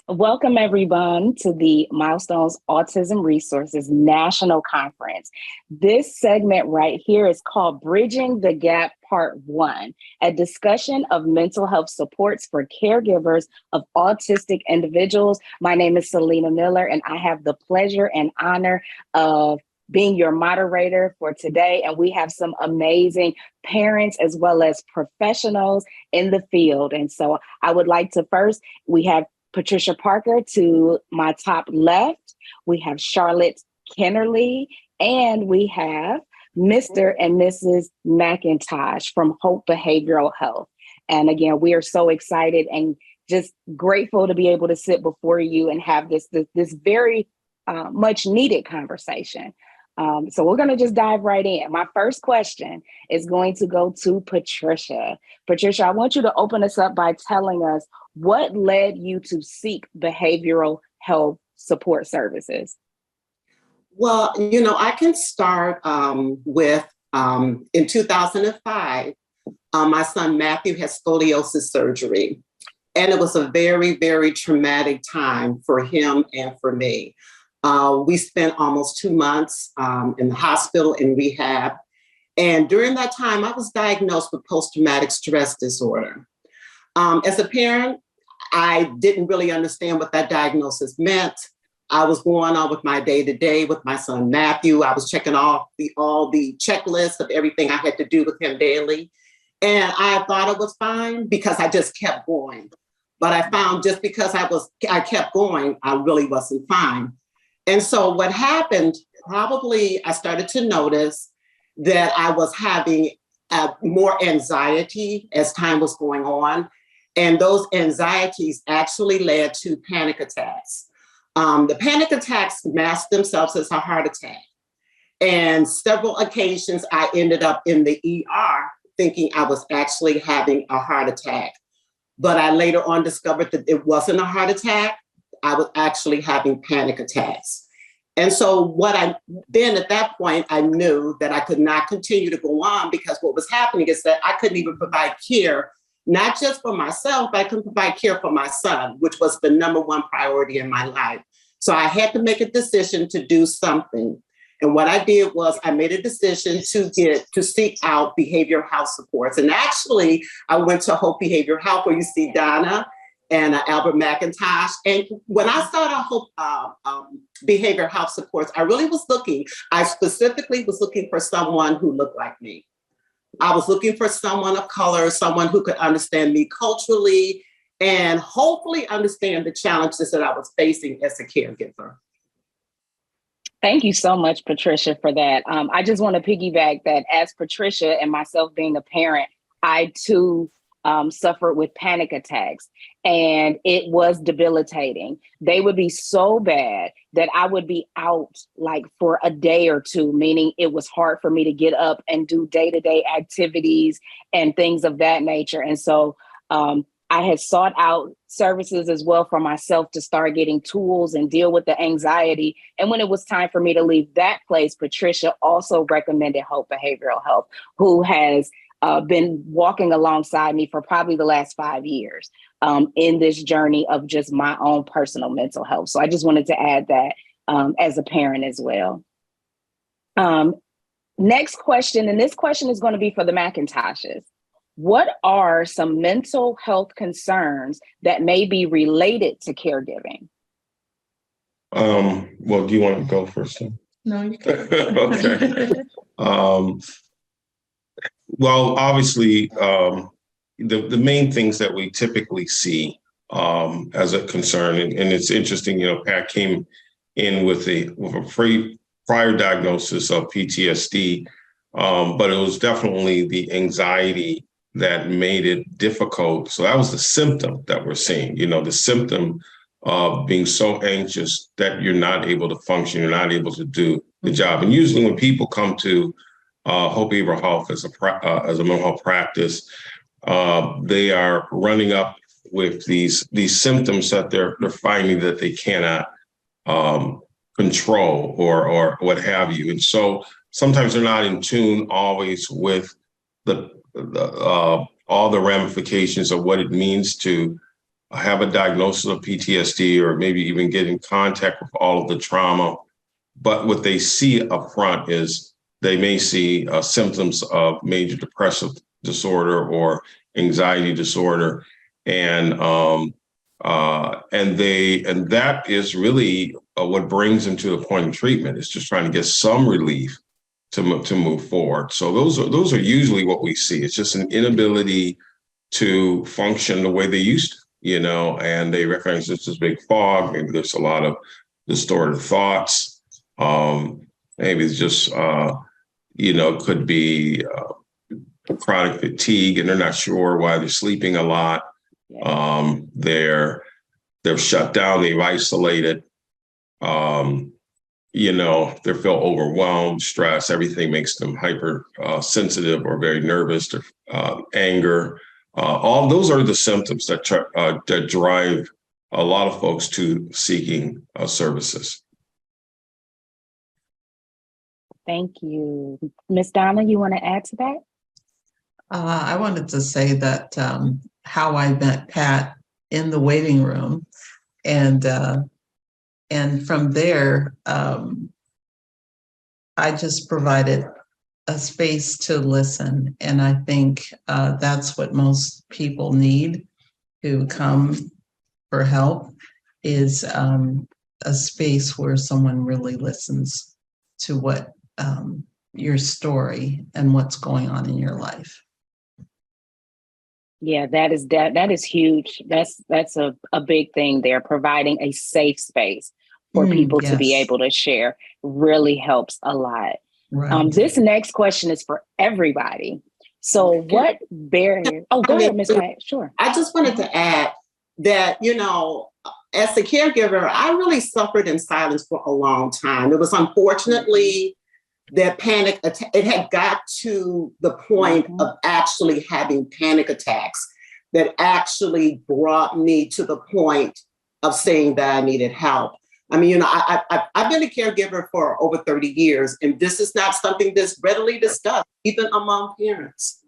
Welcome, everyone, to the Milestones Autism Resources National Conference. This segment right here is called Bridging the Gap Part 1, a discussion of mental health supports for caregivers of autistic individuals. My name is Salina Miller, and I have the pleasure and honor of being your moderator for today. And we have some amazing parents as well as professionals in the field. And so I would like to first, we have Patricia Parker to my top left. We have Charlotte Kennerly, and we have Mr. and Mrs. McIntosh from Hope Behavioral Health. And again, we are so excited and just grateful to be able to sit before you and have this very much needed conversation. So we're going to just dive right in. My first question is going to go to Patricia. Patricia, I want you to open us up by telling us what led you to seek behavioral health support services. Well, I can start with in 2005, my son Matthew had scoliosis surgery, and it was a very, very traumatic time for him and for me. We spent almost 2 months in the hospital in rehab. And during that time, I was diagnosed with post-traumatic stress disorder. As a parent, I didn't really understand what that diagnosis meant. I was going on with my day-to-day with my son Matthew. I was checking off all the checklists of everything I had to do with him daily. And I thought it was fine because I just kept going. But I found just because I kept going, I really wasn't fine. And so what happened, probably I started to notice that I was having more anxiety as time was going on. And those anxieties actually led to panic attacks. The panic attacks masked themselves as a heart attack. And several occasions I ended up in the ER thinking I was actually having a heart attack. But I later on discovered that it wasn't a heart attack. I was actually having panic attacks. And so then at that point, I knew that I could not continue to go on because what was happening is that I couldn't even provide care, not just for myself, but I couldn't provide care for my son, which was the number one priority in my life. So I had to make a decision to do something. And what I did was I made a decision to seek out behavioral health supports. And actually, I went to Hope Behavioral Health, where you see Donna and Albert McIntosh. And when I started Hope Behavioral Health Supports, I specifically was looking for someone who looked like me. I was looking for someone of color, someone who could understand me culturally and hopefully understand the challenges that I was facing as a caregiver. Thank you so much, Patricia, for that. I just want to piggyback that as Patricia and myself being a parent, I too suffered with panic attacks, and it was debilitating. They would be so bad that I would be out like for a day or two, meaning it was hard for me to get up and do day-to-day activities and things of that nature. And so I had sought out services as well for myself to start getting tools and deal with the anxiety. And when it was time for me to leave that place, Patricia also recommended Hope Behavioral Health, who has been walking alongside me for probably the last 5 years in this journey of just my own personal mental health. So I just wanted to add that as a parent as well. Next question, and this question is going to be for the McIntoshes. What are some mental health concerns that may be related to caregiving? Well, do you want to go first? No, you can. Okay. Well, obviously, the main things that we typically see as a concern, and it's interesting, Pat came in with a prior diagnosis of PTSD, but it was definitely the anxiety that made it difficult. So that was the symptom that we're seeing, the symptom of being so anxious that you're not able to function, you're not able to do the job. And usually when people come to Hope Behavioral Health as a mental health practice, they are running up with these symptoms that they're finding that they cannot control or what have you. And so sometimes they're not in tune always with all the ramifications of what it means to have a diagnosis of PTSD or maybe even get in contact with all of the trauma. But what they see up front is they may see symptoms of major depressive disorder or anxiety disorder. And that is really what brings them to the point of treatment, is just trying to get some relief to move forward. So those are usually what we see. It's just an inability to function the way they used to, and they recognize it's this big fog. Maybe there's a lot of distorted thoughts. Maybe it's just, could be chronic fatigue, and they're not sure why they're sleeping a lot. They're shut down, they've isolated. They feel overwhelmed, stressed, everything makes them hyper sensitive or very nervous, or anger. All those are the symptoms that drive a lot of folks to seeking services. Thank you. Ms. Donna, you want to add to that? I wanted to say that how I met Pat in the waiting room, and from there, I just provided a space to listen. And I think that's what most people need who come for help, is a space where someone really listens to what your story and what's going on in your life. Yeah, that is huge. That's a big thing there. Providing a safe space for people to be able to share really helps a lot. Right. This next question is for everybody. So what barrier? Oh, go ahead, Ms. White. Sure. I just wanted to add that, as a caregiver, I really suffered in silence for a long time. It was unfortunately that panic attack, it had got to the point of actually having panic attacks that actually brought me to the point of saying that I needed help. I mean, I've been a caregiver for over 30 years, and this is not something that's readily discussed, even among parents.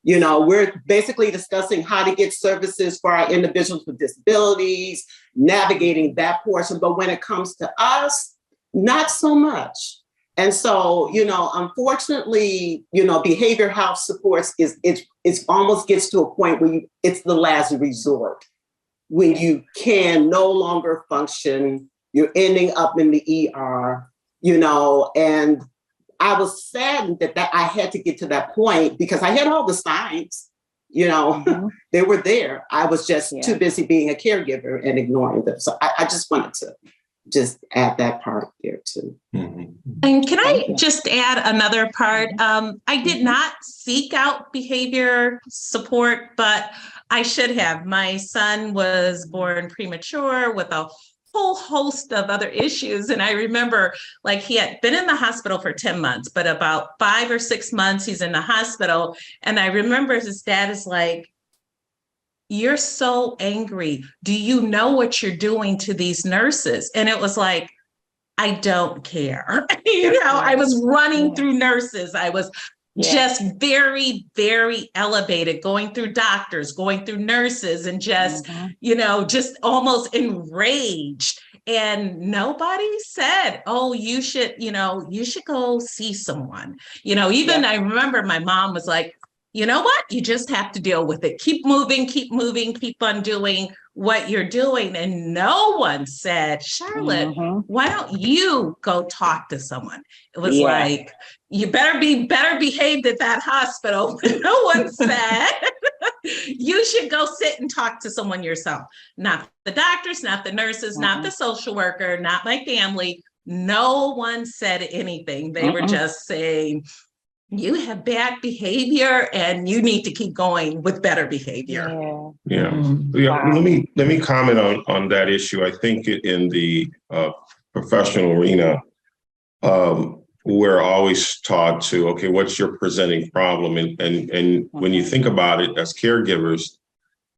We're basically discussing how to get services for our individuals with disabilities, navigating that portion. But when it comes to us, not so much. And so, unfortunately, behavior health supports it's almost gets to a point where it's the last resort. When you can no longer function, you're ending up in the ER, and I was saddened that I had to get to that point, because I had all the signs, they were there. I was just too busy being a caregiver and ignoring them. So I just wanted to just add that part there too. Mm-hmm. And can I just add another part? I did not seek out behavior support, but I should have. My son was born premature with a whole host of other issues. And I remember, he had been in the hospital for 10 months, but about 5 or 6 months he's in the hospital. And I remember his dad is like, "You're so angry. Do you know what you're doing to these nurses?" And it was like, I don't care. I was running through nurses. I was just very, very elevated, going through doctors, going through nurses, and just, just almost enraged. And nobody said, "Oh, you should go see someone." I remember my mom was like, "You know what? You just have to deal with it. Keep moving, keep on doing what you're doing." And no one said, "Charlotte, why don't you go talk to someone?" It was like, you better be better behaved at that hospital. No one said, "You should go sit and talk to someone yourself." Not the doctors, not the nurses, not the social worker, not my family. No one said anything. They were just saying, "You have bad behavior and you need to keep going with better behavior." Wow. Let me comment on that issue. I think in the professional arena, we're always taught to, okay, what's your presenting problem? And when you think about it as caregivers,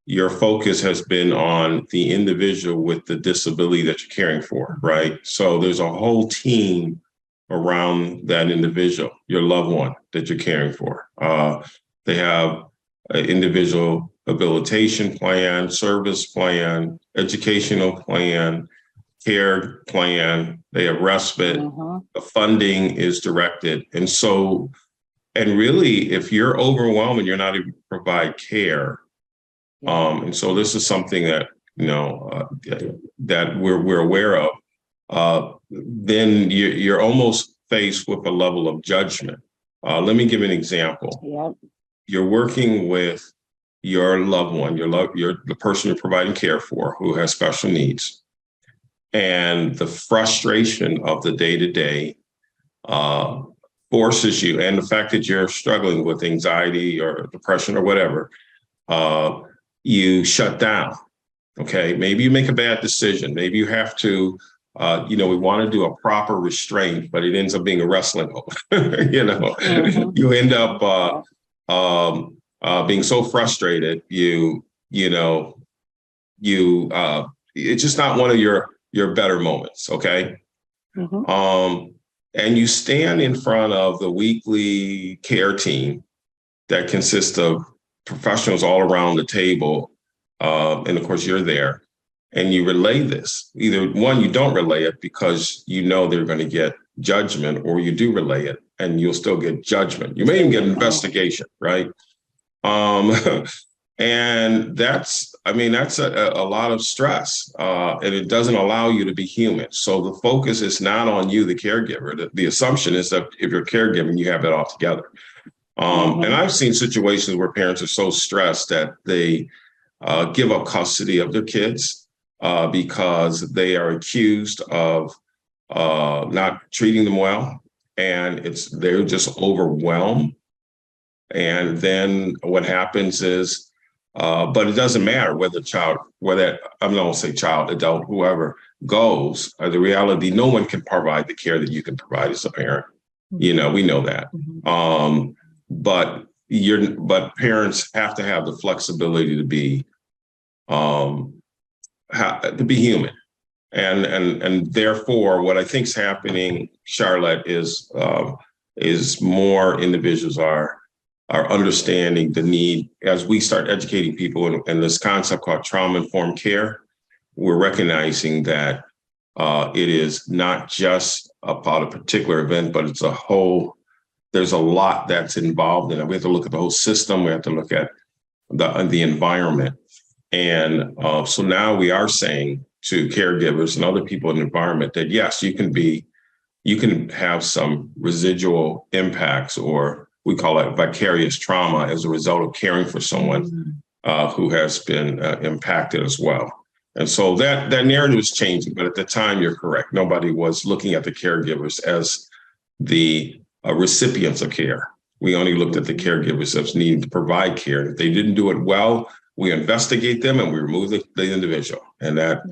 your focus has been on the individual with the disability that you're caring for, right? So there's a whole team around that individual, your loved one that you're caring for. They have an individual rehabilitation plan, service plan, educational plan, care plan. They have respite. The funding is directed. And so, and really, if you're overwhelmed and you're not able to provide care, and so this is something that, that we're aware of, then you're almost faced with a level of judgment. Let me give an example. Yep. You're working with your loved one, the person you're providing care for who has special needs. And the frustration of the day-to-day forces you, and the fact that you're struggling with anxiety or depression or whatever, you shut down. Okay, maybe you make a bad decision. Maybe you have to, we want to do a proper restraint, but it ends up being a wrestling. You end up being so frustrated. It's just not one of your better moments. Okay. And you stand in front of the weekly care team that consists of professionals all around the table. And of course, you're there and you relay this. Either one, you don't relay it because you know they're going to get judgment, or you do relay it and you'll still get judgment. You may even get an investigation, right? And that's a lot of stress, and it doesn't allow you to be human. So the focus is not on you, the caregiver. The assumption is that if you're caregiving, you have it all together. And I've seen situations where parents are so stressed that they give up custody of their kids because they are accused of not treating them well, and they're just overwhelmed. And then what happens is, but it doesn't matter whether I'm not going to say child, adult, whoever goes. The reality, no one can provide the care that you can provide as a parent. We know that. But parents have to have the flexibility to be human, and therefore, what I think is happening, Charlotte, is more individuals are understanding the need as we start educating people in this concept called trauma-informed care. We're recognizing that it is not just about a particular event, but it's a whole. There's a lot that's involved in it. We have to look at the whole system. We have to look at the environment. And so now we are saying to caregivers and other people in the environment that, yes, you can have some residual impacts, or we call it vicarious trauma, as a result of caring for someone who has been impacted as well. And so that narrative is changing. But at the time, you're correct. Nobody was looking at the caregivers as the recipients of care. We only looked at the caregivers as needing to provide care. If they didn't do it well, we investigate them and we remove the individual. And that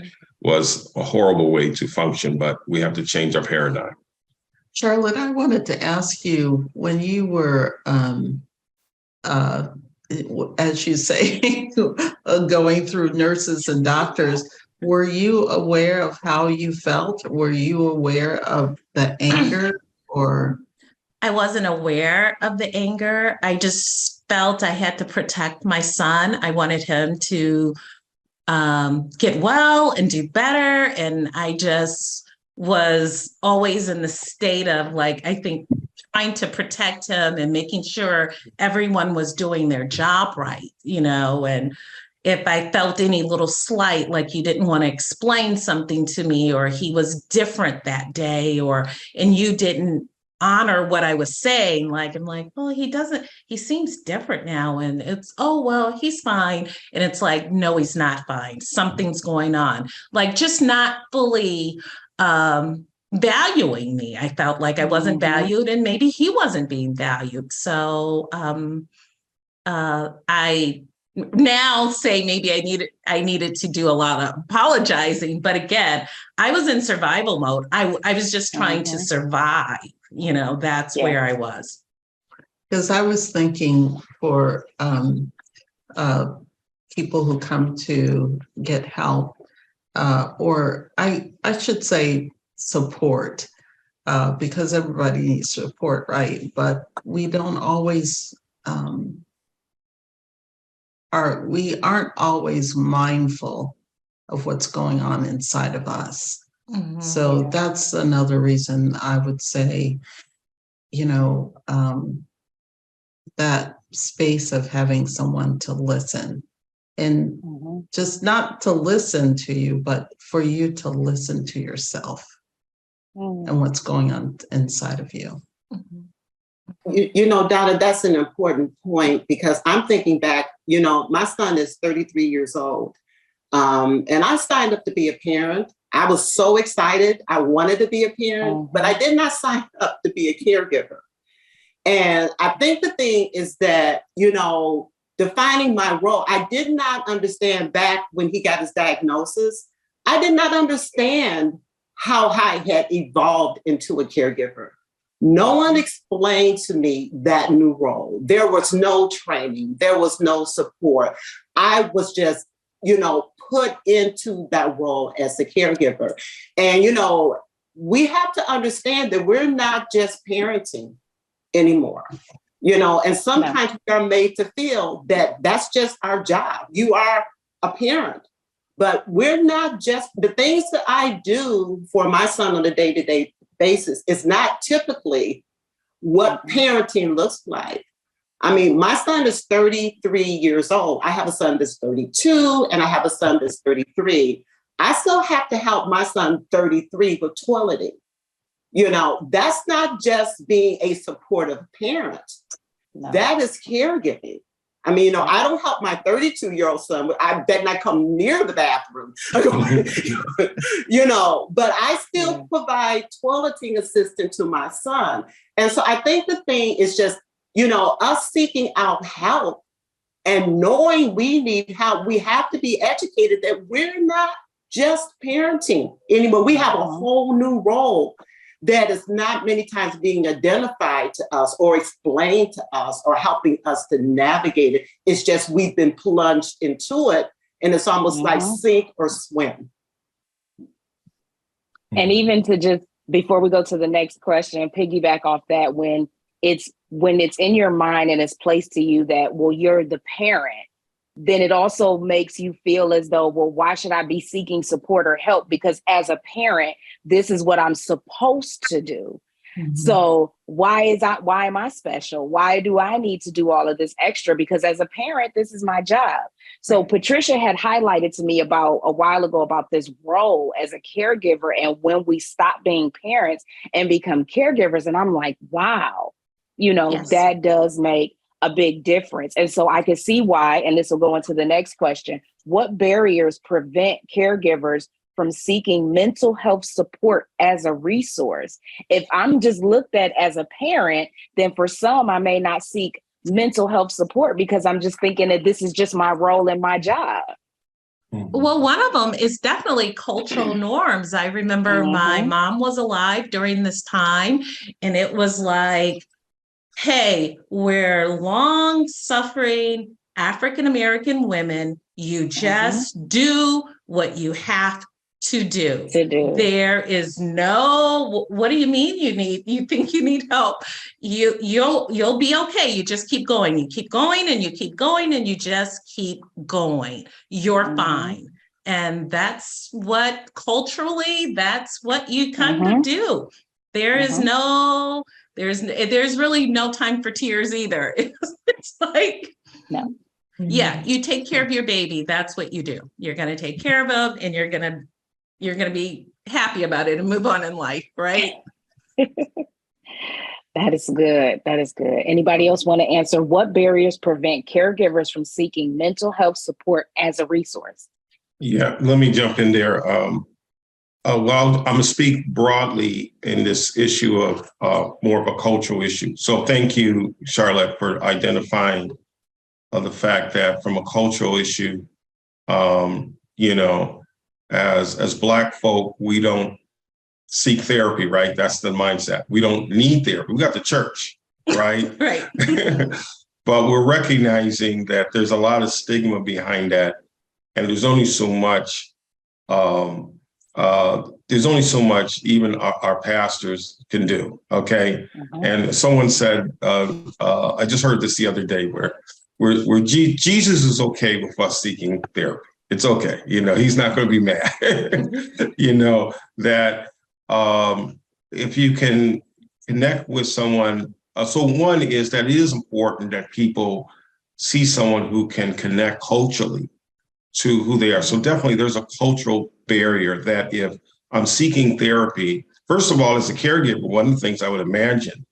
was a horrible way to function, but we have to change our paradigm. Charlotte, I wanted to ask you, when you were, as you say, going through nurses and doctors, were you aware of how you felt? Were you aware of the anger, or? I wasn't aware of the anger. I just felt I had to protect my son. I wanted him to get well and do better. And I just was always in the state of, like, I think, trying to protect him and making sure everyone was doing their job right, and if I felt any little slight, like you didn't want to explain something to me, or he was different that day, and you didn't honor what I was saying, like, I'm like, well, he seems different now. And it's, oh, well, he's fine. And it's like, no, he's not fine. Something's going on. Like, just not fully valuing me. I felt like I wasn't valued, and maybe he wasn't being valued. So I now say maybe I needed to do a lot of apologizing. But again, I was in survival mode. I was just trying to survive. That's where I was. Because I was thinking for people who come to get help, or I should say support, because everybody needs support, right? But we don't always we aren't always mindful of what's going on inside of us. So that's another reason I would say, that space of having someone to listen, and just not to listen to you, but for you to listen to yourself and what's going on inside of you. Donna, that's an important point, because I'm thinking back, my son is 33 years old. And I signed up to be a parent. I was so excited. I wanted to be a parent, but I did not sign up to be a caregiver. And I think the thing is that, defining my role, I did not understand back when he got his diagnosis. I did not understand how I had evolved into a caregiver. No one explained to me that new role. There was no training. There was no support. I was just, put into that role as a caregiver. And, we have to understand that we're not just parenting anymore, and sometimes we are made to feel that that's just our job. You are a parent, but we're not just, the things that I do for my son on a day-to-day basis is not typically what parenting looks like. I mean, my son is 33 years old. I have a son that's 32 and I have a son that's 33. I still have to help my son 33 with toileting. That's not just being a supportive parent. No. That is caregiving. I mean, I don't help my 32-year-old son. I bet not come near the bathroom, but I still provide toileting assistance to my son. And so I think the thing is just, us seeking out help and knowing we need help. We have to be educated that we're not just parenting anymore. We have a whole new role that is not many times being identified to us or explained to us or helping us to navigate it. It's just we've been plunged into it, and it's almost like sink or swim. And even to just, before we go to the next question, piggyback off that, when it's in your mind and it's placed to you that, well, you're the parent, then it also makes you feel as though, well, why should I be seeking support or help? Because as a parent, this is what I'm supposed to do. So why am I special? Why do I need to do all of this extra? Because as a parent, this is my job. So Patricia had highlighted to me about a while ago about this role as a caregiver and when we stop being parents and become caregivers. And I'm like, wow, that does make a big difference. And so I can see why, and this will go into the next question, what barriers prevent caregivers from seeking mental health support as a resource? If I'm just looked at as a parent, then for some, I may not seek mental health support because I'm just thinking that this is just my role and my job. Well, one of them is definitely cultural norms. I remember my mom was alive during this time, and it was like, hey, we're long-suffering African-American women. You just do what you have to do. There is no, what do you mean you think you need help? You'll be okay. You just keep going. You keep going and you keep going and you just keep going. You're fine. And that's what culturally, that's what you kind of do. There is no, there's really no time for tears either. It's like, no. Yeah, you take care of your baby. That's what you do. You're going to take care of them and you're going to be happy about it and move on in life, right? That is good. That is good. Anybody else want to answer? What barriers prevent caregivers from seeking mental health support as a resource? Yeah, let me jump in there. Well, I'm going to speak broadly in this issue of more of a cultural issue. So thank you, Charlotte, for identifying the fact that from a cultural issue, as Black folk, we don't seek therapy, right? That's the mindset. We don't need therapy. We got the church, right? Right. But we're recognizing that there's a lot of stigma behind that. And there's only so much, even our pastors can do, okay? And someone said, I just heard this the other day, where Jesus is okay with us seeking therapy. It's okay. He's not going to be mad. That if you can connect with someone. So one is that it is important that people see someone who can connect culturally to who they are. So definitely there's a cultural barrier that if I'm seeking therapy, first of all, as a caregiver, one of the things I would imagine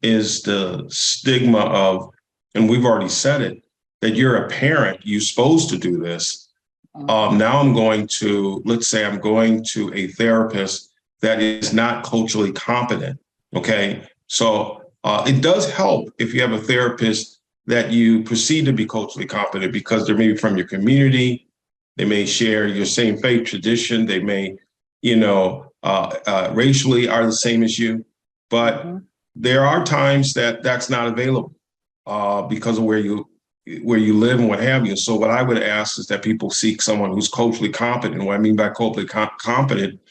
is the stigma of, and we've already said it, that you're a parent, you're supposed to do this. Now I'm going to, let's say I'm going to a therapist that is not culturally competent, okay? So it does help if you have a therapist that you perceive to be culturally competent because they're maybe from your community, they may share your same faith tradition, they may, racially are the same as you, but there are times that that's not available because of where you live and what have you. So what I would ask is that people seek someone who's culturally competent. What I mean by culturally competent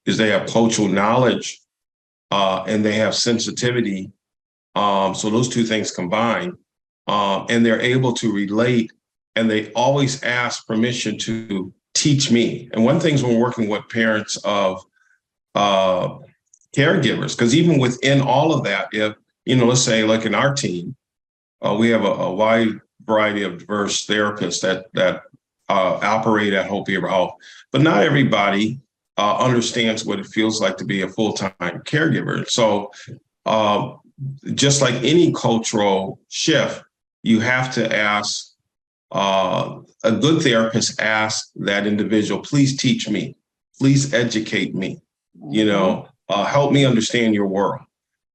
is they have cultural knowledge and they have sensitivity. So those two things combined, and they're able to relate, and they always ask permission to teach me. And one thing is when we're working with parents of caregivers, because even within all of that, if, let's say like in our team, we have a wide variety of diverse therapists that operate at Hope Behavioral Health, but not everybody understands what it feels like to be a full-time caregiver. So just like any cultural shift, you have to ask, a good therapist asks that individual, please teach me, please educate me, help me understand your world.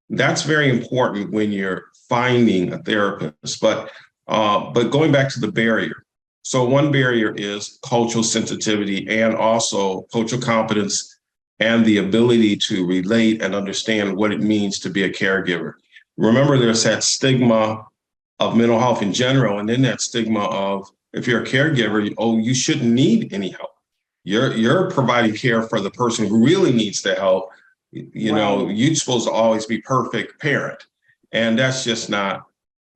That's very important when you're finding a therapist. But going back to the barrier. So one barrier is cultural sensitivity and also cultural competence and the ability to relate and understand what it means to be a caregiver. Remember, there's that stigma of mental health in general, and then that stigma of if you're a caregiver, you shouldn't need any help. You're providing care for the person who really needs the help. You're supposed to always be perfect parent, and that's just not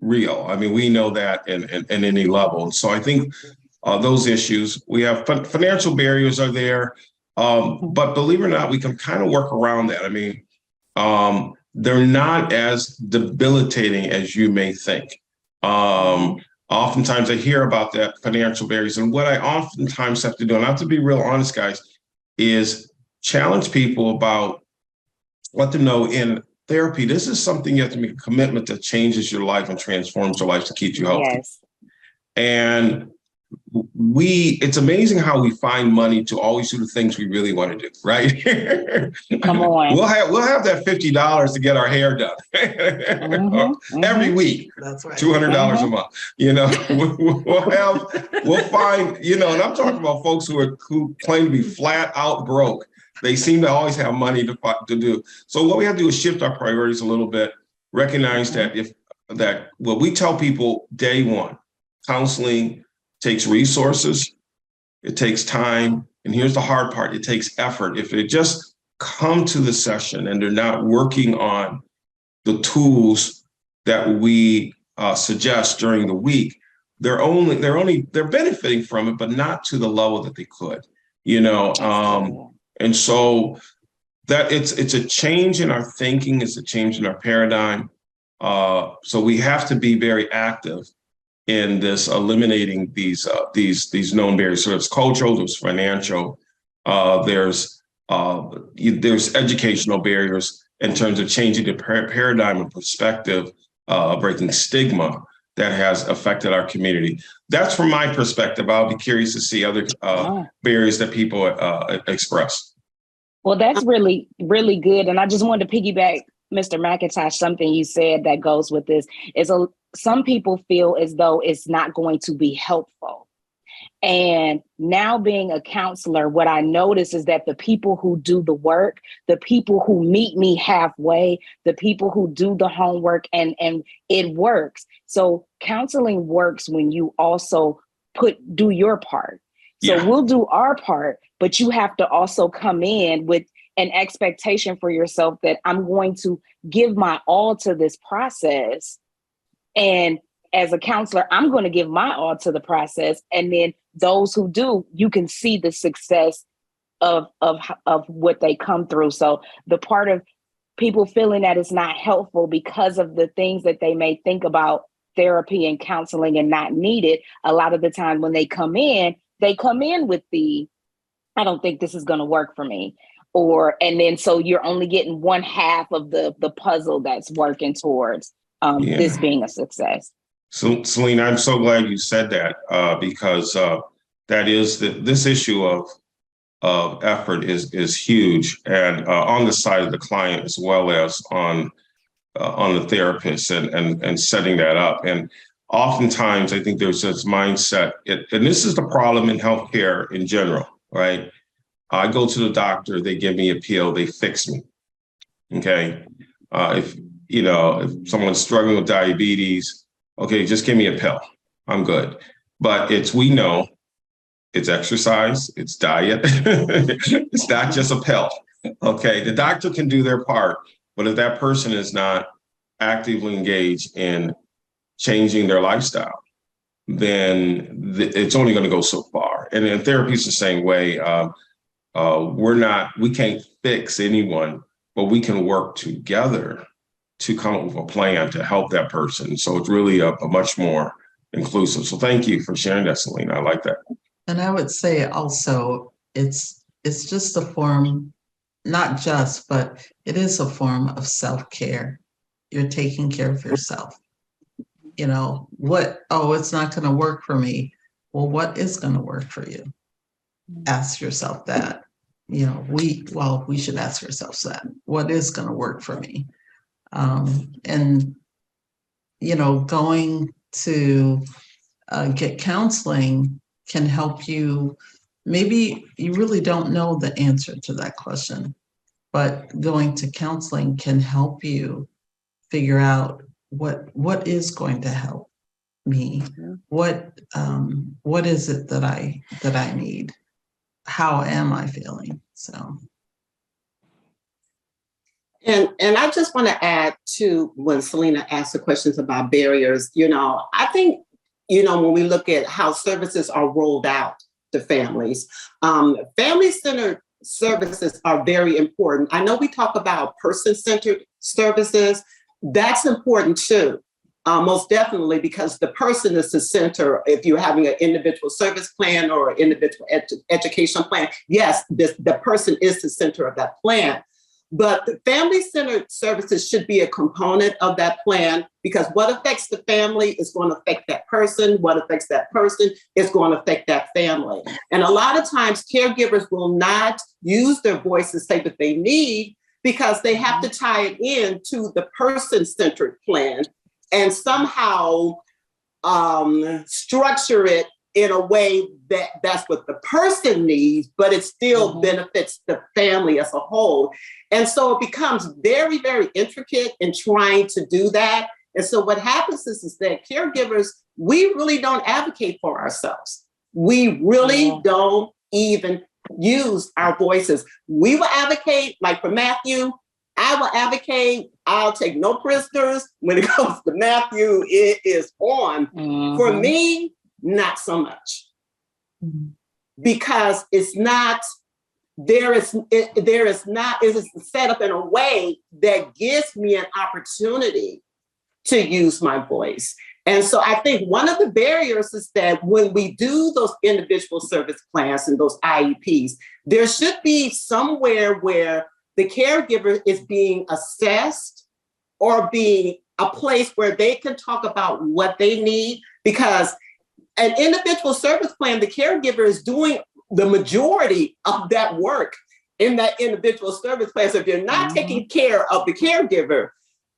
real. I mean, we know that in any level. And so I think those issues, we have financial barriers are there, but believe it or not, we can kind of work around that. I mean, they're not as debilitating as you may think. Oftentimes I hear about that financial barriers, and what I oftentimes have to do, and I have to be real honest, guys, is challenge people about, let them know in therapy, this is something you have to make a commitment that changes your life and transforms your life to keep you healthy. Yes. And it's amazing how we find money to always do the things we really want to do, right? Come on. We'll have that $50 to get our hair done every week. That's right. $200 a month. We'll find, and I'm talking about folks who claim to be flat out broke. They seem to always have money to do. So what we have to do is shift our priorities a little bit, recognize that what we tell people day one, counseling takes resources, it takes time, and here's the hard part, it takes effort. If they just come to the session and they're not working on the tools that we suggest during the week, they're benefiting from it, but not to the level that they could, and so that it's a change in our thinking, it's a change in our paradigm. So we have to be very active in this eliminating these known barriers. So there's cultural, there's financial, there's educational barriers in terms of changing the paradigm and perspective, breaking stigma that has affected our community. That's from my perspective. I'll be curious to see other barriers that people express. Well, that's really, really good. And I just wanted to piggyback, Mr. McIntosh, something you said that goes with this is some people feel as though it's not going to be helpful. And now being a counselor, what I notice is that the people who do the work, the people who meet me halfway, the people who do the homework and it works. So counseling works when you also do your part. So we'll do our part, but you have to also come in with an expectation for yourself that I'm going to give my all to this process. And as a counselor, I'm going to give my all to the process. And then those who do, you can see the success of what they come through. So the part of people feeling that it's not helpful because of the things that they may think about therapy and counseling and not need it, a lot of the time when they come in with the, I don't think this is going to work for me. And then so you're only getting one half of the puzzle that's working towards this being a success. So, Salina, I'm so glad you said that because that is this issue of effort is huge, and on the side of the client as well as on the therapist and setting that up. And oftentimes, I think there's this mindset, and this is the problem in healthcare in general, right? I go to the doctor, they give me a pill, they fix me. Okay, if someone's struggling with diabetes, okay, just give me a pill, I'm good. But we know it's exercise, it's diet, it's not just a pill. Okay, the doctor can do their part, but if that person is not actively engaged in changing their lifestyle, then it's only going to go so far. And therapy is the same way. We can't fix anyone, but we can work together to come up with a plan to help that person. So it's really a much more inclusive. So thank you for sharing that, Salina. I like that. And I would say also it's just a form, not just, but it is a form of self-care. You're taking care of yourself. It's not going to work for me. Well, what is going to work for you? Ask yourself that. We should ask ourselves that. What is going to work for me? Going to get counseling can help you. Maybe you really don't know the answer to that question, but going to counseling can help you figure out what is going to help me. What is it that I need? How am I feeling? So. And I just want to add to when Salina asked the questions about barriers, I think, when we look at how services are rolled out to families, family-centered services are very important. I know we talk about person-centered services. That's important too, most definitely, because the person is the center. If you're having an individual service plan or an individual education plan, yes, the person is the center of that plan. But the family-centered services should be a component of that plan, because what affects the family is going to affect that person. What affects that person is going to affect that family. And a lot of times caregivers will not use their voice to say what they need, because they have to tie it in to the person-centered plan and somehow structure it in a way that's what the person needs, but it still benefits the family as a whole. And so it becomes very, very intricate in trying to do that. And so what happens is that caregivers, we really don't advocate for ourselves. We really don't even use our voices. We will advocate, like for Matthew, I will advocate, I'll take no prisoners. When it comes to Matthew, it is on. For me, not so much. Because it's not, it is set up in a way that gives me an opportunity to use my voice. And so I think one of the barriers is that when we do those individual service plans and those IEPs, there should be somewhere where the caregiver is being assessed or being a place where they can talk about what they need, because an individual service plan, the caregiver is doing the majority of that work in that individual service plan. So if you're not taking care of the caregiver,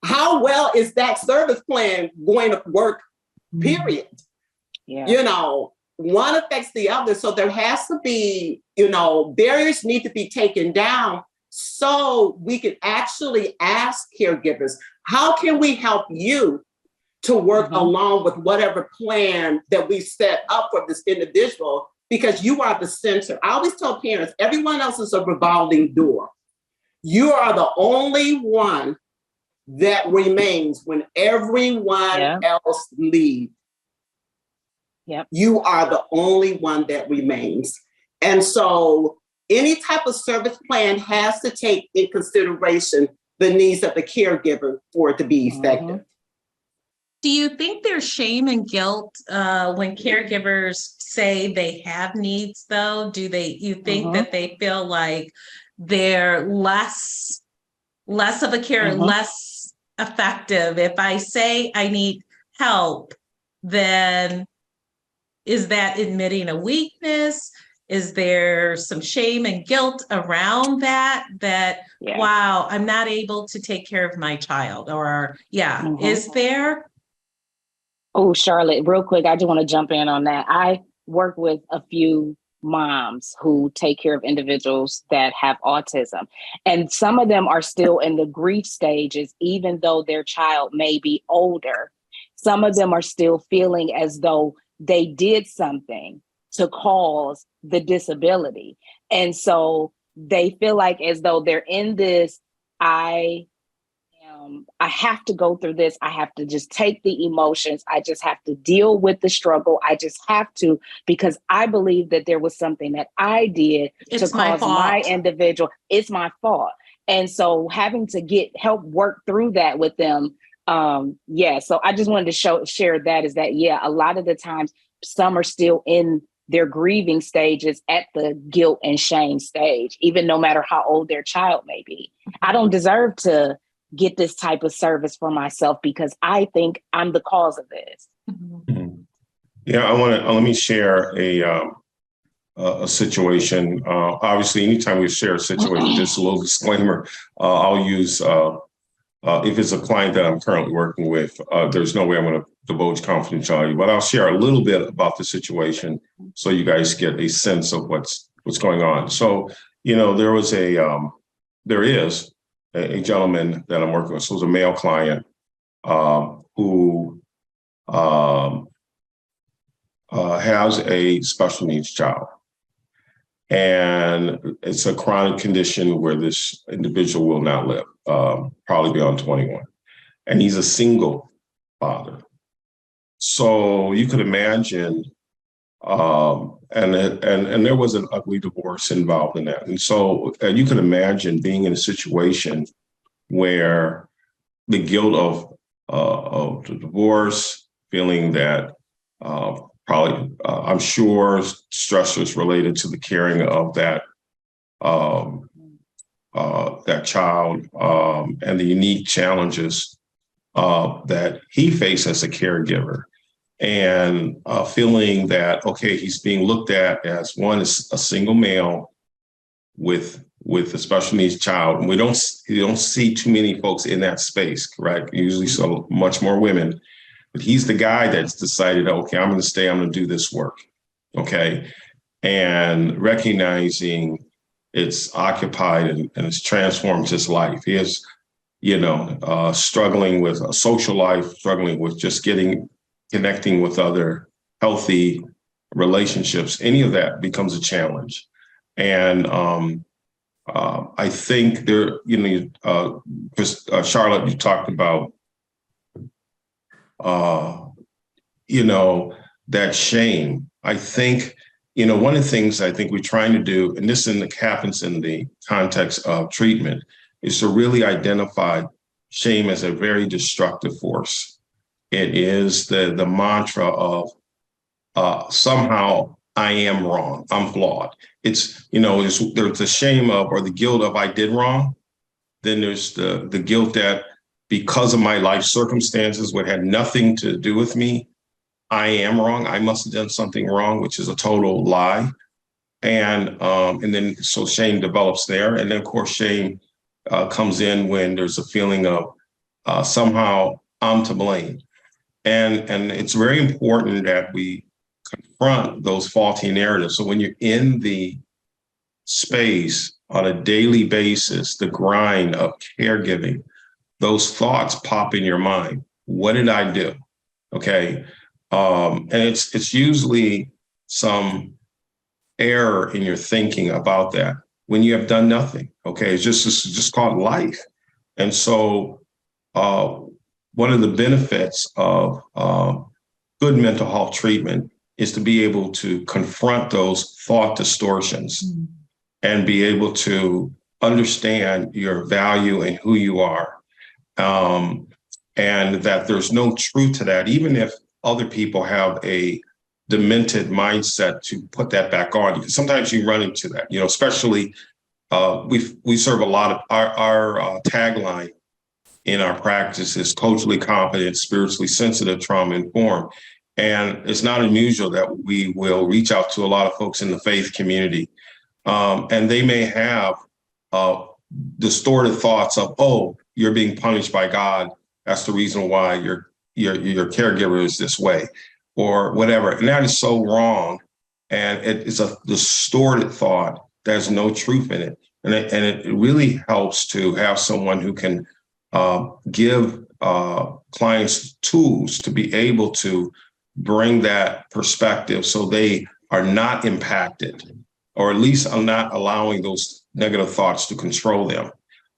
how well is that service plan going to work, period? One affects the other. So there has to be, barriers need to be taken down so we can actually ask caregivers, how can we help you to work along with whatever plan that we set up for this individual, because you are the center. I always tell parents, everyone else is a revolving door. You are the only one that remains when everyone else leaves. Yep. You are the only one that remains. And so any type of service plan has to take in consideration the needs of the caregiver for it to be effective. Do you think there's shame and guilt when caregivers say they have needs, though? You think that they feel like they're less of a care, less effective? If I say I need help, then is that admitting a weakness? Is there some shame and guilt around that, wow, I'm not able to take care of my child? Or, is there? Oh, Charlotte, real quick, I just want to jump in on that. I work with a few moms who take care of individuals that have autism. And some of them are still in the grief stages, even though their child may be older. Some of them are still feeling as though they did something to cause the disability. And so they feel like as though they're in this, I have to go through this. I have to just take the emotions. I just have to deal with the struggle. I just have to, because I believe that there was something that I did to cause my individual. It's my fault. And so having to help work through that with them. So I just wanted to share that is that, a lot of the times some are still in their grieving stages at the guilt and shame stage, even no matter how old their child may be. I don't deserve to get this type of service for myself because I think I'm the cause of this. Yeah, let me share a situation. Obviously, anytime we share a situation, just a little disclaimer, I'll use, if it's a client that I'm currently working with, there's no way I'm going to divulge confidentiality, but I'll share a little bit about the situation so you guys get a sense of what's going on. So, there is a gentleman that I'm working with. So it was a male client who has a special needs child. And it's a chronic condition where this individual will not live, probably beyond 21. And he's a single father. So you could imagine, and there was an ugly divorce involved in that. And so you can imagine being in a situation where the guilt of the divorce, feeling that probably, I'm sure, stressors related to the caring of that child and the unique challenges that he faced as a caregiver, and feeling that, okay, he's being looked at as a single male with a special needs child. And you don't see too many folks in that space, correct? Usually so much more women. But he's the guy that's decided, okay, I'm going to stay, I'm going to do this work, okay? And recognizing it's occupied and it's transformed his life. He is, struggling with a social life, struggling with just connecting with other healthy relationships. Any of that becomes a challenge. And I think there, Charlotte, you talked about, that shame. I think, one of the things I think we're trying to do, and this happens in the context of treatment, is to really identify shame as a very destructive force. It is the mantra of somehow I am wrong, I'm flawed. It's, there's the shame of, or the guilt of I did wrong. Then there's the guilt that because of my life circumstances, what had nothing to do with me, I am wrong. I must have done something wrong, which is a total lie. And then so shame develops there. And then of course, shame comes in when there's a feeling of somehow I'm to blame. And it's very important that we confront those faulty narratives. So when you're in the space on a daily basis, the grind of caregiving, those thoughts pop in your mind. What did I do? Okay. And it's usually some error in your thinking about that when you have done nothing. Okay. It's just called life. And so one of the benefits of good mental health treatment is to be able to confront those thought distortions and be able to understand your value and who you are. And that there's no truth to that, even if other people have a demented mindset to put that back on. Because sometimes you run into that, especially we serve a lot of our tagline in our practice is culturally competent, spiritually sensitive, trauma informed. And it's not unusual that we will reach out to a lot of folks in the faith community. And they may have distorted thoughts of, oh, you're being punished by God. That's the reason why your caregiver is this way or whatever. And that is so wrong. And it is a distorted thought. There's no truth in it. And it really helps to have someone who can give clients tools to be able to bring that perspective so they are not impacted, or at least are not allowing those negative thoughts to control them.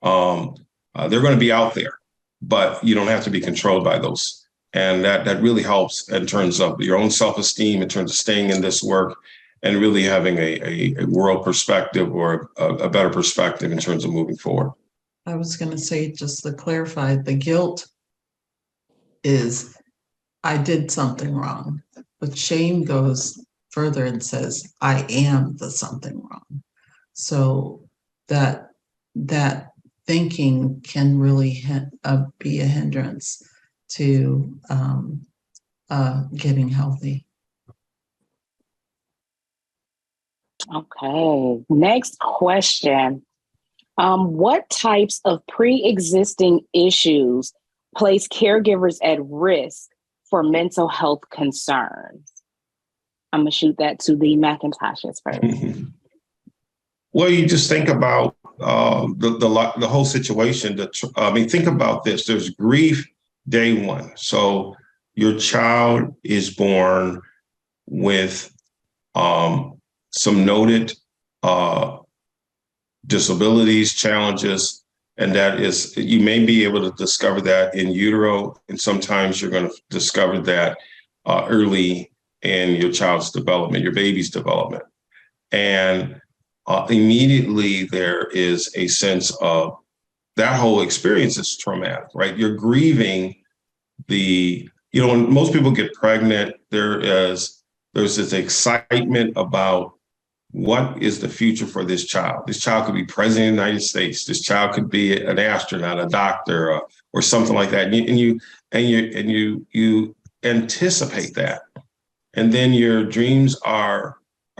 They're going to be out there, but you don't have to be controlled by those. And that really helps in terms of your own self-esteem, in terms of staying in this work and really having a world perspective or a better perspective in terms of moving forward. I was going to say, just to clarify, the guilt is I did something wrong, but shame goes further and says I am the something wrong. So that thinking can really be a hindrance to getting healthy. Okay, next question. What types of pre-existing issues place caregivers at risk for mental health concerns? I'm gonna shoot that to the McIntoshes first. Well, you just think about the whole situation. Think about this. There's grief day one. So your child is born with some noted disabilities, challenges, and that is, you may be able to discover that in utero, and sometimes you're going to discover that early in your child's development, your baby's development. And immediately there is a sense of that whole experience is traumatic, right? You're grieving when most people get pregnant, there's this excitement about what is the future for this child. This child could be president of the United States. This child could be an astronaut, a doctor, or something like that. And you anticipate that. And then your dreams are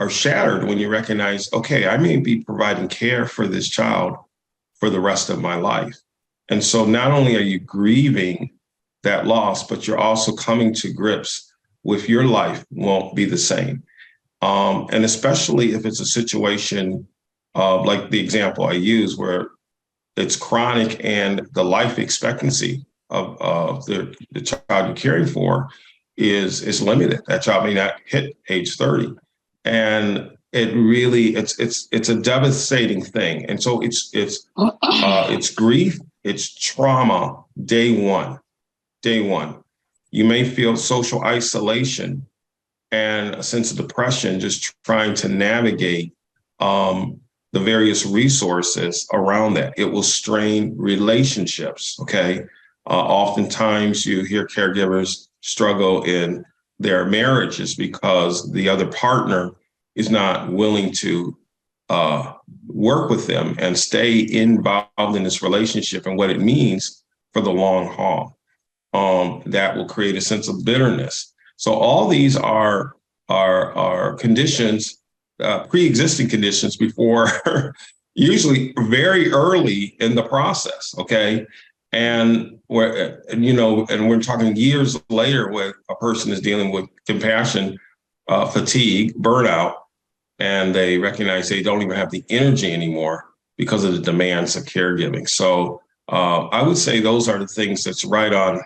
shattered when you recognize, okay, I may be providing care for this child for the rest of my life. And so not only are you grieving that loss, but you're also coming to grips with your life won't be the same. And especially if it's a situation like the example I use where it's chronic and the life expectancy of the child you're caring for is limited. That child may not hit age 30. And it really, it's a devastating thing. And so it's grief, it's trauma, day one. You may feel social isolation and a sense of depression, just trying to navigate the various resources around that. It will strain relationships, okay? Oftentimes you hear caregivers struggle in their marriages because the other partner is not willing to work with them and stay involved in this relationship and what it means for the long haul. That will create a sense of bitterness. So all these are conditions, pre-existing conditions before, usually very early in the process, okay? And we're talking years later where a person is dealing with compassion, fatigue, burnout, and they recognize they don't even have the energy anymore because of the demands of caregiving. So I would say those are the things that's right on.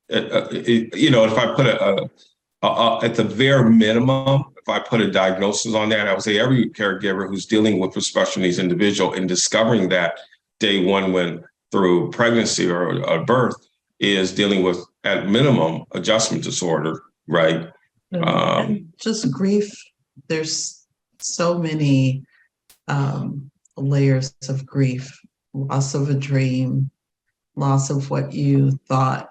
If I put at the bare minimum, if I put a diagnosis on that, I would say every caregiver who's dealing with a special needs individual and discovering that day one when through pregnancy or birth is dealing with, at minimum, adjustment disorder, right? And just grief. There's so many layers of grief: loss of a dream, loss of what you thought,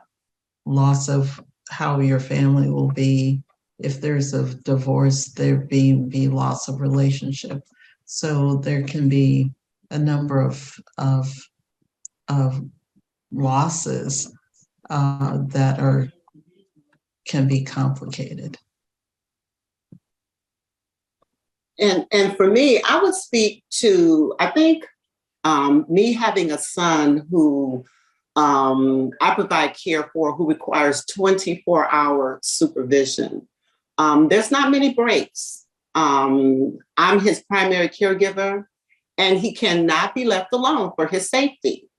loss of how your family will be. If there's a divorce, there be loss of relationship. So there can be a number of losses that can be complicated. And for me, I would speak to, I think, me having a son who I provide care for, who requires 24-hour supervision. There's not many breaks. I'm his primary caregiver, and he cannot be left alone for his safety.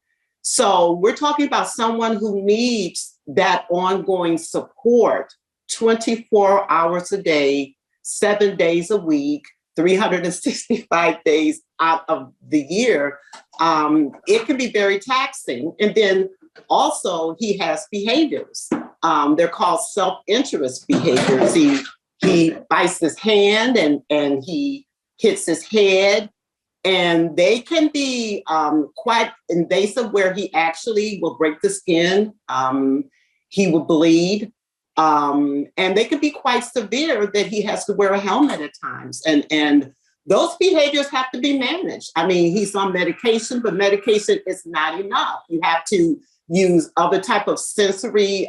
So we're talking about someone who needs that ongoing support 24 hours a day, 7 days a week, 365 days out of the year. It can be very taxing. And then also he has behaviors. They're called self-interest behaviors. He bites his hand and he hits his head. And they can be quite invasive, where he actually will break the skin. He will bleed. And they can be quite severe, that he has to wear a helmet at times. And those behaviors have to be managed. I mean, he's on medication, but medication is not enough. You have to use other type of sensory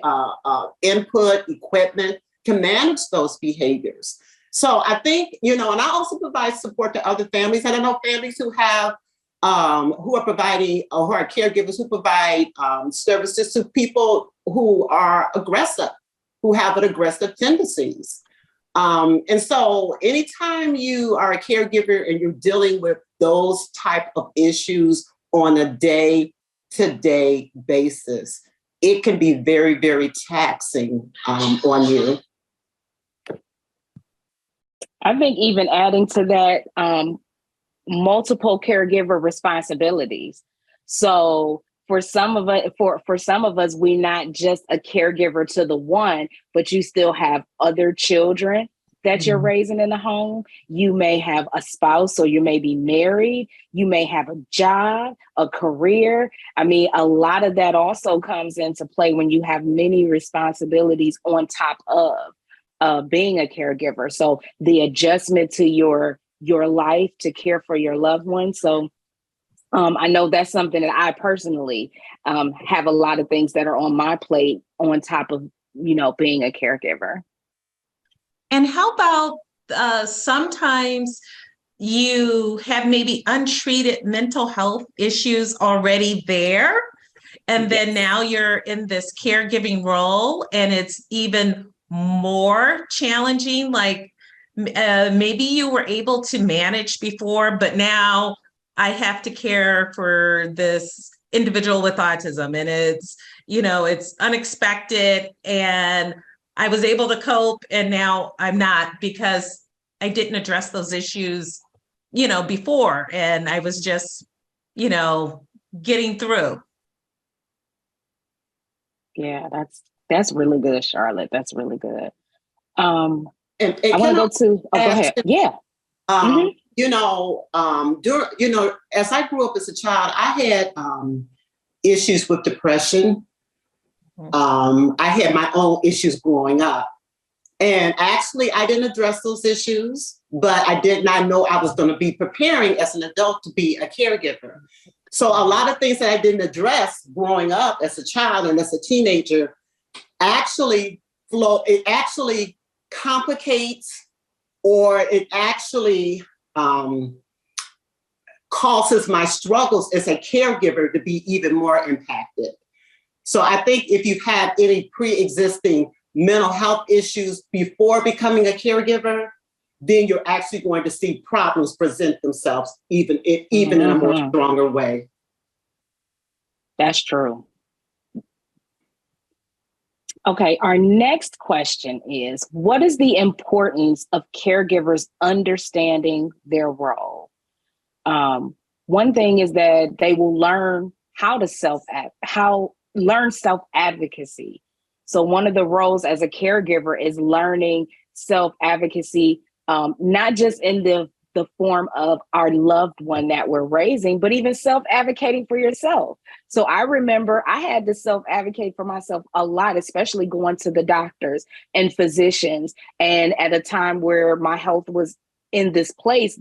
input, equipment to manage those behaviors. So I think, and I also provide support to other families. And I know families who have, who are providing, or who are caregivers who provide services to people who are aggressive, who have aggressive tendencies. And so anytime you are a caregiver and you're dealing with those type of issues on a day-to-day basis, it can be very, very taxing on you. I think even adding to that, multiple caregiver responsibilities. So for some of us, for some of us, we're not just a caregiver to the one, but you still have other children that you're raising in the home. You may have a spouse, or you may be married. You may have a job, a career. I mean, a lot of that also comes into play when you have many responsibilities on top of being a caregiver. So the adjustment to your life to care for your loved ones. So I know that's something that I personally have a lot of things that are on my plate on top of, being a caregiver. And how about sometimes you have maybe untreated mental health issues already there, and then now you're in this caregiving role and it's even more challenging? Like maybe you were able to manage before, but now I have to care for this individual with autism, and it's unexpected, and I was able to cope, and now I'm not, because I didn't address those issues, before, and I was just, getting through. Yeah, that's really good, Charlotte. That's really good. And I want to go to, go ahead. Yeah. As I grew up as a child, I had issues with depression. I had my own issues growing up. And actually, I didn't address those issues, but I did not know I was going to be preparing as an adult to be a caregiver. So a lot of things that I didn't address growing up as a child and as a teenager actually complicates, or it actually causes my struggles as a caregiver to be even more impacted. So I think if you've had any pre-existing mental health issues before becoming a caregiver, then you're actually going to see problems present themselves even in a more stronger way. That's true. Okay, our next question is, what is the importance of caregivers understanding their role? One thing is that they will learn how to learn self-advocacy. So one of the roles as a caregiver is learning self-advocacy, not just in the form of our loved one that we're raising, but even self-advocating for yourself. So I remember I had to self-advocate for myself a lot, especially going to the doctors and physicians. And at a time where my health was in this place,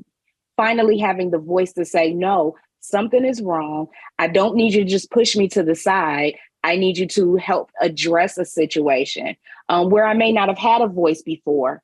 finally having the voice to say, no, something is wrong. I don't need you to just push me to the side. I need you to help address a situation where I may not have had a voice before,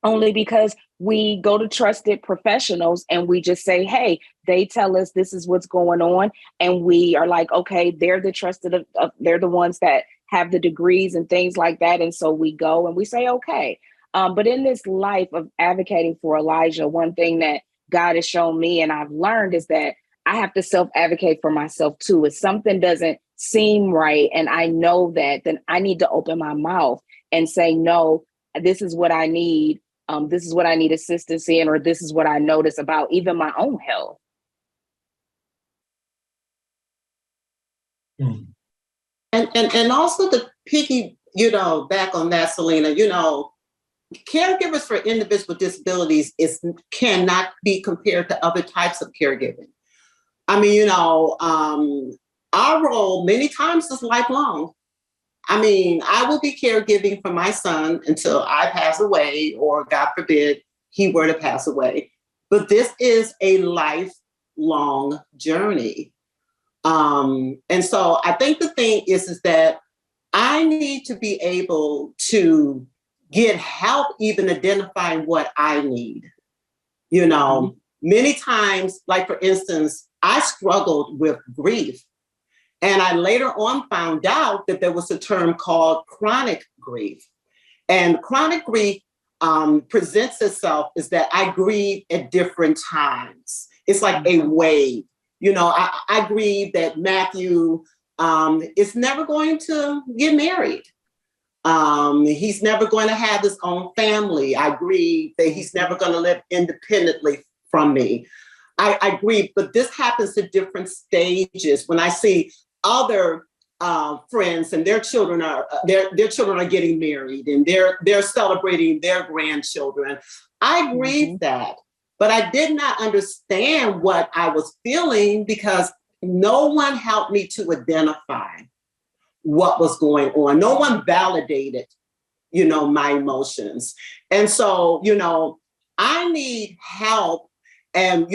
only because we go to trusted professionals and we just say, hey, they tell us this is what's going on. And we are like, okay, they're the trusted, they're the ones that have the degrees and things like that. And so we go and we say, okay. But in this life of advocating for Elijah, one thing that God has shown me and I've learned is that I have to self-advocate for myself too. If something doesn't seem right and I know that, then I need to open my mouth and say, no, this is what I need. This is what I need assistance in, or this is what I notice about even my own health. And also to piggy, back on that, Salina, caregivers for individuals with disabilities cannot be compared to other types of caregiving. I mean, our role many times is lifelong. I mean, I will be caregiving for my son until I pass away, or God forbid, he were to pass away. But this is a lifelong journey. And so I think the thing is that I need to be able to get help even identifying what I need. Many times, like for instance, I struggled with grief. And I later on found out that there was a term called chronic grief. And chronic grief presents itself is that I grieve at different times. It's like a wave. I grieve that Matthew is never going to get married. He's never going to have his own family. I grieve that he's never going to live independently from me. I grieve, but this happens at different stages. When I see other friends and their children are getting married and they're celebrating their grandchildren, I grieve that, but I did not understand what I was feeling because no one helped me to identify what was going on. No one validated, my emotions, and so I need help. And,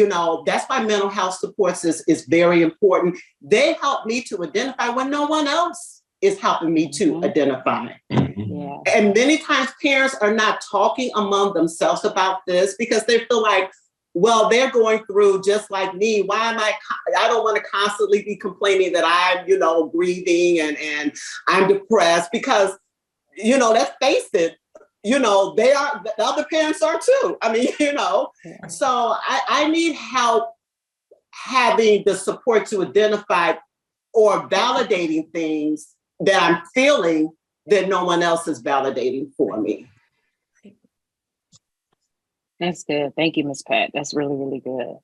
that's why mental health supports is very important. They help me to identify when no one else is helping me to identify. Yeah. And many times parents are not talking among themselves about this because they feel like, well, they're going through just like me. Why am I don't want to constantly be complaining that I'm, grieving and I'm depressed because, let's face it, they are, the other parents are too. I mean, so I need help having the support to identify or validating things that I'm feeling that no one else is validating for me. That's good. Thank you, Ms. Pat. That's really, really good.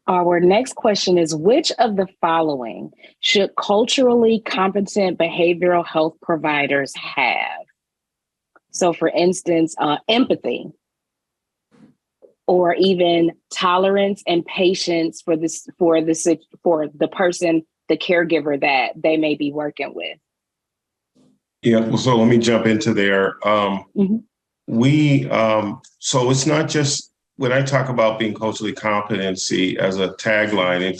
Our next question is, which of the following should culturally competent behavioral health providers have? So for instance, empathy, or even tolerance and patience for the person, the caregiver that they may be working with. Yeah, well, so let me jump into there. So it's not just, when I talk about being culturally competency as a tagline,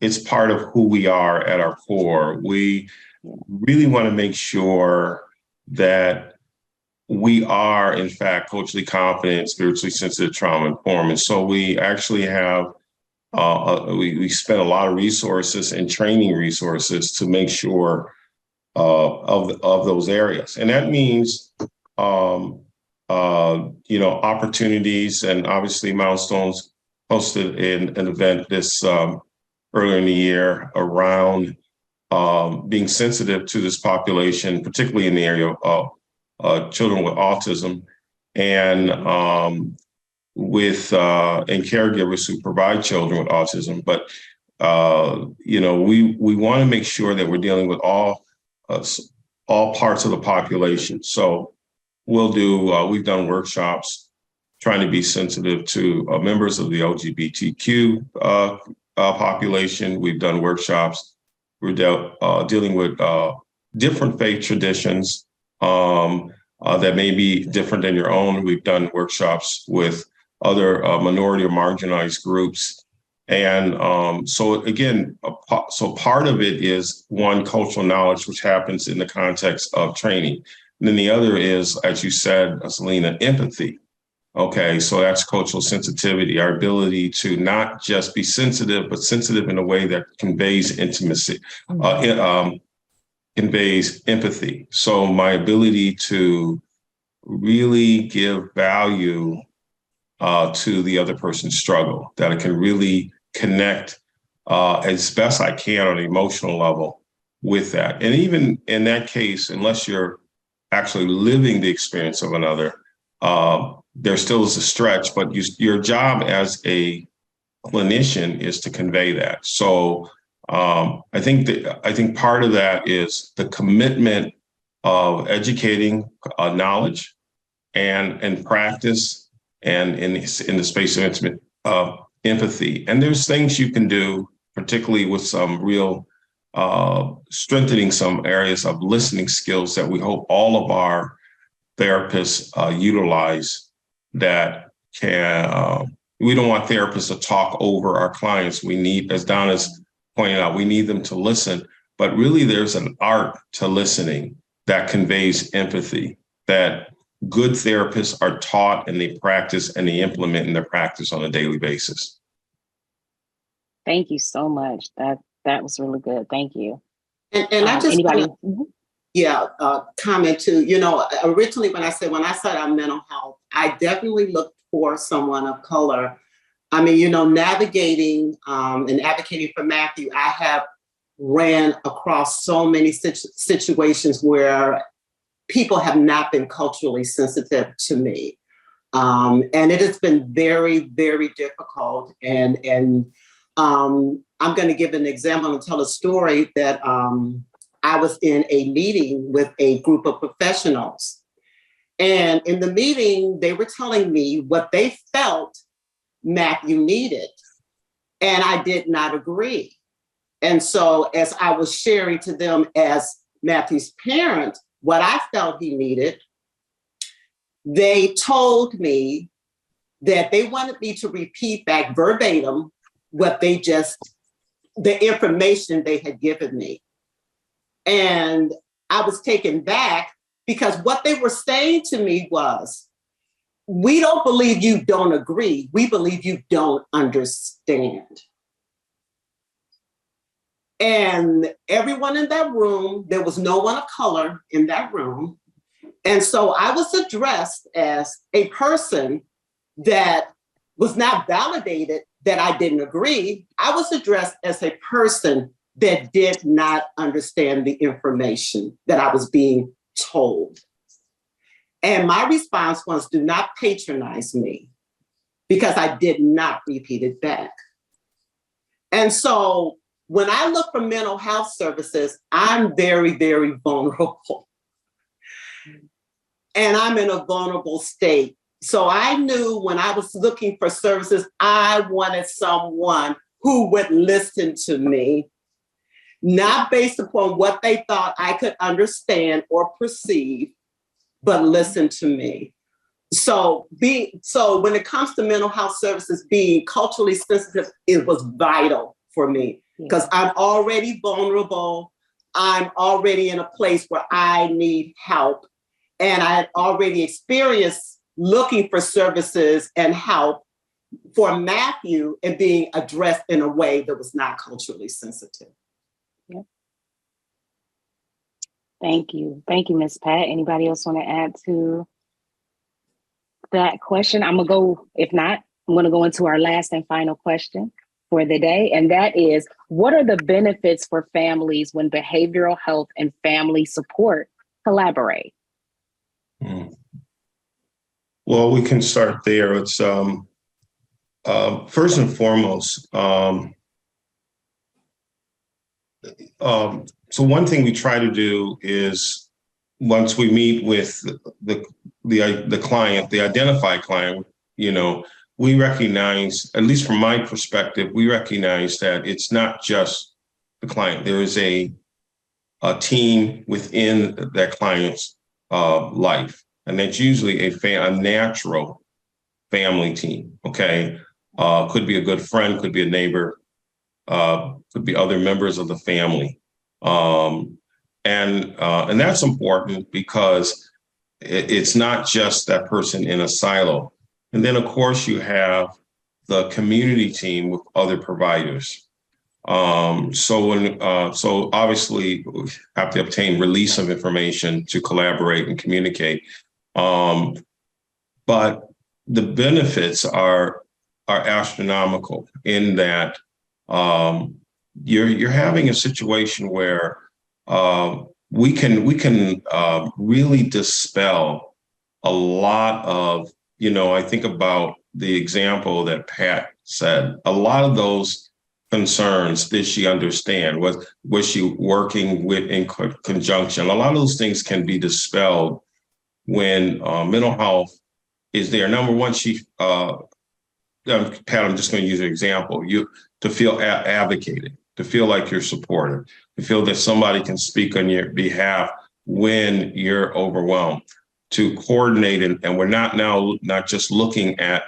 it's part of who we are at our core. We really want to make sure that we are, in fact, culturally competent, spiritually sensitive, trauma informed. And so we actually have, we spend a lot of resources and training resources to make sure of those areas. And that means, opportunities, and obviously Milestones hosted an event this earlier in the year around being sensitive to this population, particularly in the area of children with autism, and and caregivers who provide children with autism. But We want to make sure that we're dealing with all parts of the population. So we've done workshops trying to be sensitive to members of the LGBTQ population. We've done workshops. We're dealing with different faith traditions that may be different than your own. We've done workshops with other minority or marginalized groups. And so part of it is one, cultural knowledge, which happens in the context of training. And then the other is, as you said, Salina, empathy. Okay, so that's cultural sensitivity, our ability to not just be sensitive, but sensitive in a way that conveys intimacy, conveys empathy. So my ability to really give value to the other person's struggle, that I can really connect as best I can on an emotional level with that. And even in that case, unless you're actually living the experience of another, there still is a stretch, but your job as a clinician is to convey that. So I think part of that is the commitment of educating knowledge and practice, and in the space of intimate empathy. And there's things you can do, particularly with some real strengthening some areas of listening skills that we hope all of our therapists utilize, that can, we don't want therapists to talk over our clients. We need, as Donna's pointed out, we need them to listen, but really there's an art to listening that conveys empathy, that good therapists are taught and they practice and they implement in their practice on a daily basis. Thank you so much. That was really good. Thank you. And I just comment too. Originally when I started on mental health, I definitely looked for someone of color. I mean, navigating and advocating for Matthew, I have ran across so many situations where people have not been culturally sensitive to me. And it has been very, very difficult. And I'm going to give an example and tell a story that I was in a meeting with a group of professionals. And in the meeting, they were telling me what they felt Matthew needed. And I did not agree. And so as I was sharing to them as Matthew's parent, what I felt he needed, they told me that they wanted me to repeat back verbatim what the information they had given me. And I was taken back because what they were saying to me was, we don't believe you don't agree. We believe you don't understand. And everyone in that room, there was no one of color in that room. And so I was addressed as a person that was not validated that I didn't agree. I was addressed as a person that did not understand the information that I was being told. And my response was, do not patronize me, because I did not repeat it back. And so when I look for mental health services, I'm very, very vulnerable. And I'm in a vulnerable state. So I knew when I was looking for services, I wanted someone who would listen to me, not based upon what they thought I could understand or perceive, but listen to me. So when it comes to mental health services, being culturally sensitive, it was vital for me, because I'm already vulnerable. I'm already in a place where I need help. And I had already experienced looking for services and help for Matthew and being addressed in a way that was not culturally sensitive. Yep. Thank you. Thank you, Ms. Pat. Anybody else want to add to that question? If not, I'm going to go into our last and final question for the day. And that is, what are the benefits for families when behavioral health and family support collaborate? Well, we can start there. It's first and foremost, So one thing we try to do is once we meet with the client, the identified client, we recognize, at least from my perspective, we recognize that it's not just the client. There is a team within that client's life, and that's usually a natural family team. Okay, could be a good friend, could be a neighbor, could be other members of the family, and that's important because it's not just that person in a silo. And then, of course, you have the community team with other providers. So obviously, we have to obtain release of information to collaborate and communicate. But the benefits are astronomical in that you're having a situation where we can really dispel a lot of, I think about the example that Pat said. A lot of those concerns, did she understand? Was she working with in conjunction? A lot of those things can be dispelled when mental health is there. Number one, Pat, I'm just going to use an example. To feel advocated, to feel like you're supported, to feel that somebody can speak on your behalf when you're overwhelmed, to coordinate. And we're not just looking at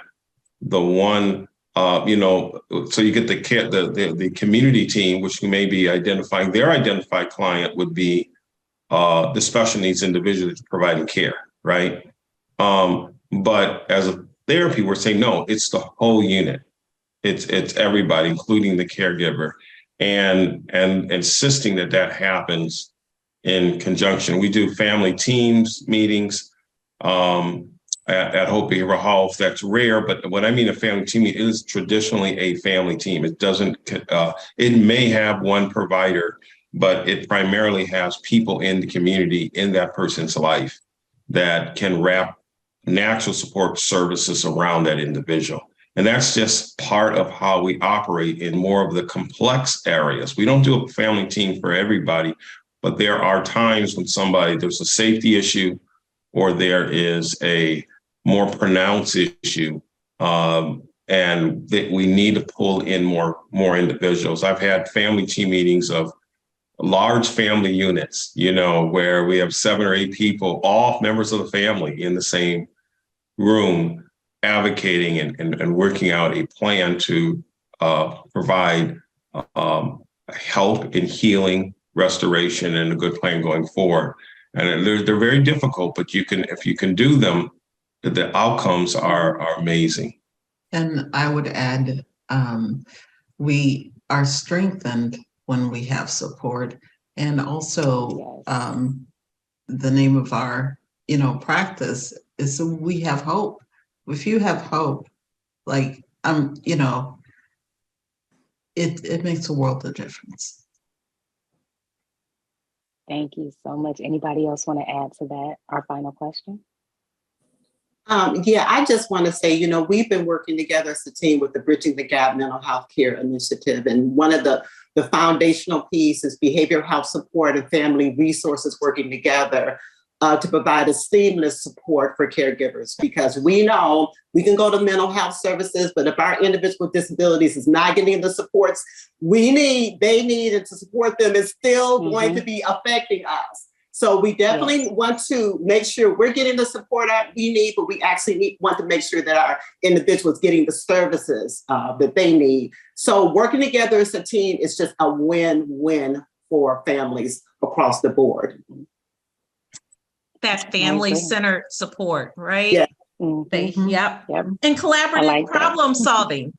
the one, so you get the community team, which may be identifying their identified client would be the special needs individual that's providing care, right? But as a therapy, we're saying, no, it's the whole unit. It's everybody, including the caregiver, and insisting that happens in conjunction. We do family teams meetings at Hope Behavioral Health. That's rare, but when I mean a family team, it is traditionally a family team. It doesn't. It may have one provider, but it primarily has people in the community in that person's life that can wrap natural support services around that individual. And that's just part of how we operate in more of the complex areas. We don't do a family team for everybody, but there are times when there's a safety issue or there is a more pronounced issue, and that we need to pull in more individuals. I've had family team meetings of large family units, where we have 7 or 8 people, all members of the family in the same room, advocating and working out a plan to provide help in healing, restoration, and a good plan going forward. And they're very difficult, but if you can do them, the outcomes are amazing. And I would add, we are strengthened when we have support, and also the name of our practice is so we have hope. If you have hope, it makes a world of difference. Thank you so much. Anybody else want to add to that? Our final question. I just want to say, we've been working together as a team with the Bridging the Gap Mental Health Care Initiative. And one of the foundational pieces is behavioral health support and family resources working together to provide a seamless support for caregivers, because we know we can go to mental health services, but if our individual with disabilities is not getting the supports they need, and to support them is still going to be affecting us. So we definitely want to make sure we're getting the support we need, but we actually want to make sure that our individuals getting the services that they need. So working together as a team is just a win-win for families across the board. That family-centered support, right? Yeah. Mm-hmm. Yep. And collaborative problem solving.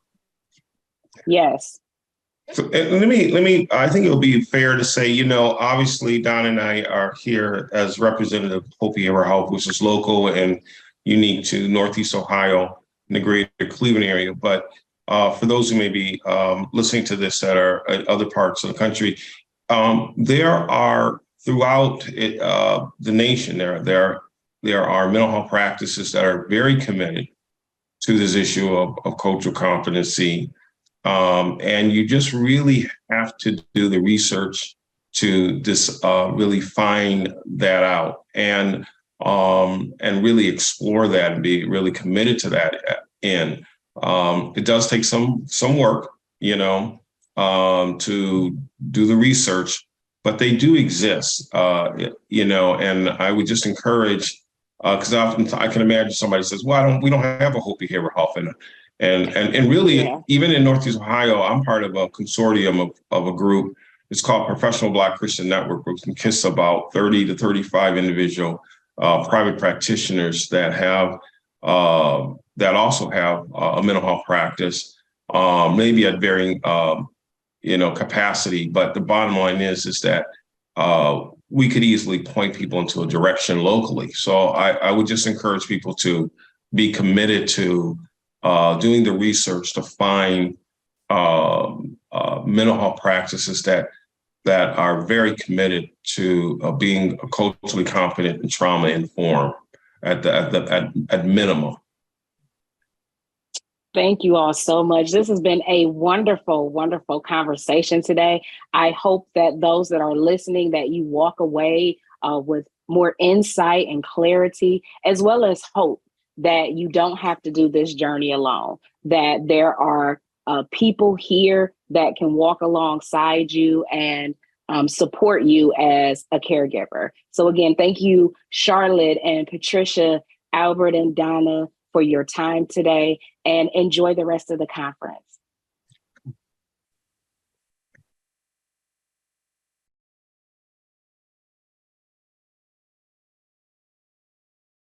Yes. So let me, I think it'll be fair to say, obviously Donna and I are here as representative of Hope Behavioral Health, which is local and unique to Northeast Ohio and the greater Cleveland area. But for those who may be listening to this that are in other parts of the country, there are throughout the nation, there are mental health practices that are very committed to this issue of cultural competency And you just really have to do the research to just really find that out and really explore that and be really committed to that. And it does take some work, to do the research, but they do exist, and I would just encourage, because often I can imagine somebody says, well, we don't have a Hope Behavioral Health. And really, Yeah. even in Northeast Ohio, I'm part of a consortium of a group. It's called Professional Black Christian Network, which consists of about 30 to 35 individual private practitioners that also have a mental health practice, maybe at varying capacity. But the bottom line is that we could easily point people into a direction locally. So I would just encourage people to be committed to doing the research to find mental health practices that are very committed to being culturally competent and trauma informed at minimum. Thank you all so much. This has been a wonderful, wonderful conversation today. I hope that those that are listening, that you walk away with more insight and clarity, as well as hope that you don't have to do this journey alone, that there are people here that can walk alongside you and support you as a caregiver. So again, thank you, Charlotte and Patricia, Albert and Donna, for your time today, and enjoy the rest of the conference.